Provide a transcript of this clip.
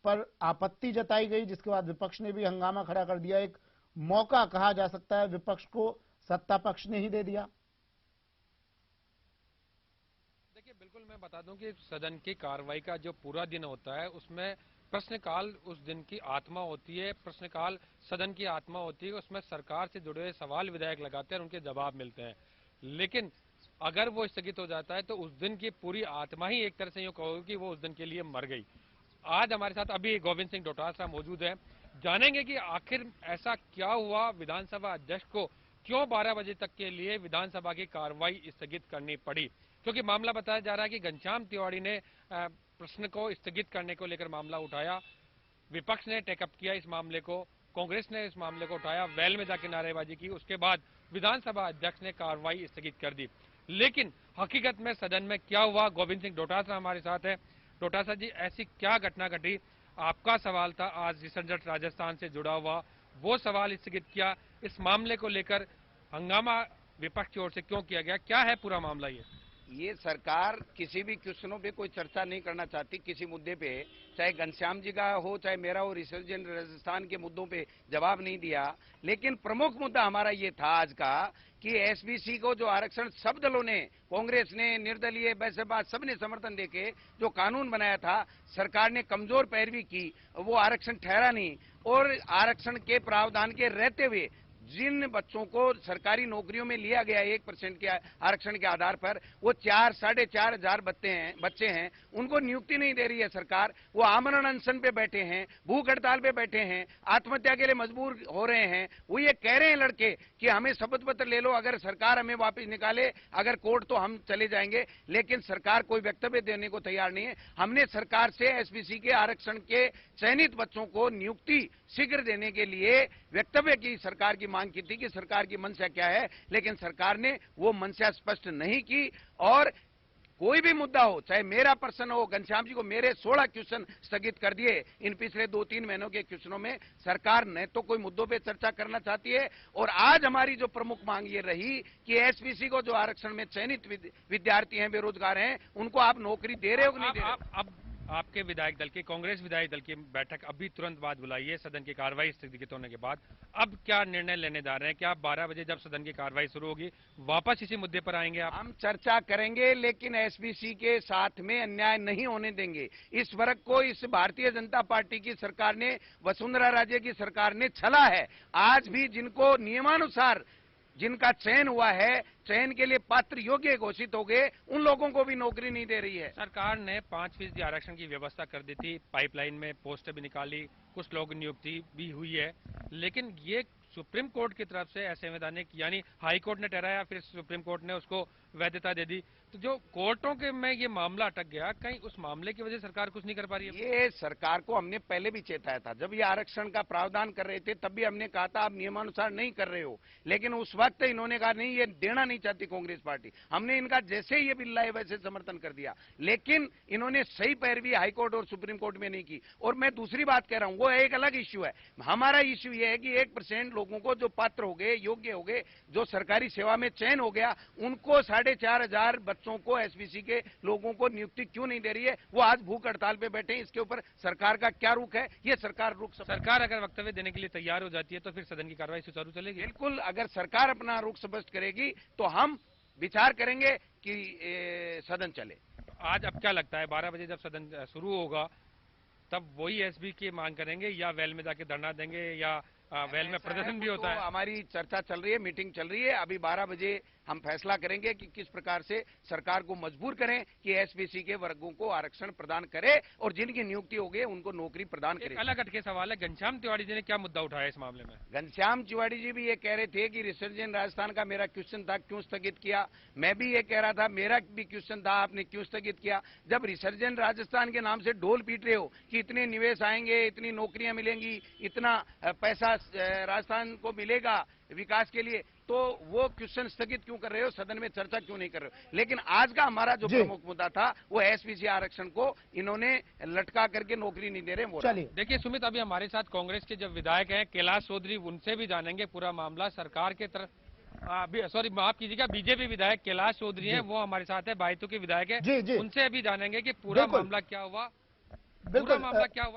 पर आपत्ति जताई गई, जिसके बाद विपक्ष ने भी हंगामा खड़ा कर दिया। एक मौका कहा जा सकता है विपक्ष को सत्ता पक्ष ने ही दे दिया। देखिए, बिल्कुल मैं बता दूं कि सदन की कार्रवाई का जो पूरा दिन होता है उसमें प्रश्नकाल उस दिन की आत्मा होती है, प्रश्नकाल सदन की आत्मा होती है। उसमें सरकार से जुड़े हुए सवाल विधायक लगाते हैं और उनके जवाब मिलते हैं। लेकिन अगर वो स्थगित हो जाता है तो उस दिन की पूरी आत्मा ही एक तरह से यूं कहोगे कि वो उस दिन के लिए मर गई। आज हमारे साथ अभी गोविंद सिंह डोटासरा मौजूद है, जानेंगे कि आखिर ऐसा क्या हुआ, विधानसभा अध्यक्ष को क्यों 12 बजे तक के लिए विधानसभा की कार्रवाई स्थगित करनी पड़ी। क्योंकि मामला बताया जा रहा है कि घनश्याम तिवाड़ी ने प्रश्न को स्थगित करने को लेकर मामला उठाया, विपक्ष ने टेकअप किया इस मामले को, कांग्रेस ने इस मामले को उठाया, वेल में जाकर नारेबाजी की, उसके बाद विधानसभा अध्यक्ष ने कार्रवाई स्थगित कर दी। लेकिन हकीकत में सदन में क्या हुआ, गोविंद सिंह डोटासरा हमारे साथ है। डोटासरा जी, ऐसी क्या घटना घटी? आपका सवाल था आज रिसर्जेंट राजस्थान से जुड़ा हुआ, वो सवाल स्थगित किया, इस मामले को लेकर हंगामा विपक्ष की ओर से क्यों किया गया, क्या है पूरा मामला? ये सरकार किसी भी क्वेश्चनों पे कोई चर्चा नहीं करना चाहती, किसी मुद्दे पे, चाहे घनश्याम जी का हो चाहे मेरा हो, रिसर्जेंट राजस्थान के मुद्दों पे जवाब नहीं दिया। लेकिन प्रमुख मुद्दा हमारा ये था आज का कि एसबीसी को जो आरक्षण सब दलों ने, कांग्रेस ने, निर्दलीय, बसपा, सबने समर्थन देके जो कानून बनाया था, सरकार ने कमजोर पैरवी की, वो आरक्षण ठहरा नहीं। और आरक्षण के प्रावधान के रहते हुए जिन बच्चों को सरकारी नौकरियों में लिया गया 1% के आरक्षण के आधार पर, वो 4-4.5 हजार बच्चे हैं, उनको नियुक्ति नहीं दे रही है सरकार। वो आमरण अनशन पे बैठे हैं, भूख हड़ताल पे बैठे हैं, आत्महत्या के लिए मजबूर हो रहे हैं। वो ये कह रहे हैं लड़के कि हमें शपथ पत्र ले लो, अगर सरकार हमें वापस निकाले, अगर कोर्ट, तो हम चले जाएंगे। लेकिन सरकार कोई वक्तव्य देने को तैयार नहीं है। हमने सरकार से एसबीसी के आरक्षण के चयनित बच्चों को नियुक्ति शीघ्र देने के लिए वक्तव्य की सरकार की मांग की थी कि सरकार की मंशा क्या है, लेकिन सरकार ने वो मंशा स्पष्ट नहीं की। और कोई भी मुद्दा हो, चाहे मेरा प्रश्न हो, घनश्याम जी को मेरे 16 क्वेश्चन स्थगित कर दिए इन पिछले 2-3 महीनों के क्वेश्चनों में। सरकार न तो कोई मुद्दों पे चर्चा करना चाहती है, और आज हमारी जो प्रमुख मांग ये रही कि एसबीसी को जो आरक्षण में चयनित विद्यार्थी हैं, बेरोजगार हैं, उनको आप नौकरी दे रहे हो कि नहीं दे रहे हो? अब आपके विधायक दल की, कांग्रेस विधायक दल की बैठक अभी तुरंत बाद बुलाई है सदन की कार्रवाई स्थगित होने के बाद। अब क्या निर्णय लेने जा रहे हैं? क्या आप 12 बजे जब सदन की कार्रवाई शुरू होगी वापस इसी मुद्दे पर आएंगे? आप हम चर्चा करेंगे, लेकिन एसबीसी के साथ में अन्याय नहीं होने देंगे। इस वर्ग को इस भारतीय जनता पार्टी की सरकार ने, वसुंधरा राजे की सरकार ने छला है। आज भी जिनको नियमानुसार जिनका चयन हुआ है, चयन के लिए पात्र योग्य घोषित हो गए, उन लोगों को भी नौकरी नहीं दे रही है। सरकार ने 5% आरक्षण की व्यवस्था कर दी थी, पाइपलाइन में पोस्ट भी निकाली, कुछ लोग नियुक्ति भी हुई है, लेकिन ये सुप्रीम कोर्ट की तरफ से असंवैधानिक, यानी हाई कोर्ट ने ठहराया, फिर सुप्रीम कोर्ट ने उसको वैधता दे दी। तो जो कोर्टों के में ये मामला अटक गया, कहीं उस मामले की वजह से सरकार कुछ नहीं कर पा रही है? ये सरकार को हमने पहले भी चेताया था, जब ये आरक्षण का प्रावधान कर रहे थे तब भी हमने कहा था आप नियमानुसार नहीं कर रहे हो। लेकिन उस वक्त इन्होंने कहा नहीं, ये देना नहीं चाहती कांग्रेस पार्टी। हमने इनका जैसे ही ये बिल लाए वैसे समर्थन कर दिया, लेकिन इन्होंने सही पैरवी हाईकोर्ट और सुप्रीम कोर्ट में नहीं की। और मैं दूसरी बात कह रहा हूं, वो एक अलग इश्यू है। हमारा इश्यू ये है कि 1% लोगों को जो पात्र हो गए, योग्य हो गए, जो सरकारी सेवा में चयन हो गया, उनको 4.5 हजार बच्चों को, एसबीसी के लोगों को नियुक्ति क्यों नहीं दे रही है? वो आज भूख हड़ताल पे बैठे हैं। इसके ऊपर सरकार का क्या रुख है, ये सरकार रुख, सरकार अगर वक्तव्य देने के लिए तैयार हो जाती है तो फिर सदन की कार्रवाई सुचारू चलेगी? बिल्कुल, अगर सरकार अपना रुख स्पष्ट करेगी तो हम विचार करेंगे कि सदन चले। आज अब क्या लगता है, 12 बजे जब सदन शुरू होगा तब वही एसबी की मांग करेंगे, या वेल में जाके धरना देंगे, या वेल में प्रदर्शन भी होता है? हमारी चर्चा चल रही है, मीटिंग चल रही है। अभी 12 बजे हम फैसला करेंगे कि किस प्रकार से सरकार को मजबूर करें कि एसबीसी के वर्गों को आरक्षण प्रदान करे और जिनकी नियुक्ति हो गई उनको नौकरी प्रदान करे। अलग हटके सवाल है, घनश्याम तिवाड़ी जी ने क्या मुद्दा उठाया इस मामले में? घनश्याम तिवाड़ी जी भी ये कह रहे थे कि रिसर्जेंट राजस्थान का मेरा क्वेश्चन था, क्यों स्थगित किया। मैं भी ये कह रहा था, मेरा भी क्वेश्चन था, आपने क्यों स्थगित किया। जब रिसर्जेंट राजस्थान के नाम से ढोल पीट रहे हो कि इतने निवेश आएंगे, इतनी नौकरियां मिलेंगी, इतना पैसा राजस्थान को मिलेगा विकास के लिए, तो वो क्वेश्चन स्थगित क्यों कर रहे हो, सदन में चर्चा क्यों नहीं कर रहे हो? लेकिन आज का हमारा जो प्रमुख मुद्दा था वो एसबीसी आरक्षण को इन्होंने लटका करके नौकरी नहीं दे रहे। चलिए देखिए सुमित, अभी हमारे साथ कांग्रेस के जो विधायक हैं कैलाश चौधरी, उनसे भी जानेंगे पूरा मामला। सरकार के तरफ, सॉरी माफ कीजिएगा, बीजेपी विधायक कैलाश चौधरी हैं, वो हमारे साथ है, बायतू के विधायक है, उनसे अभी जानेंगे कि पूरा मामला क्या हुआ, पूरा मामला क्या हुआ।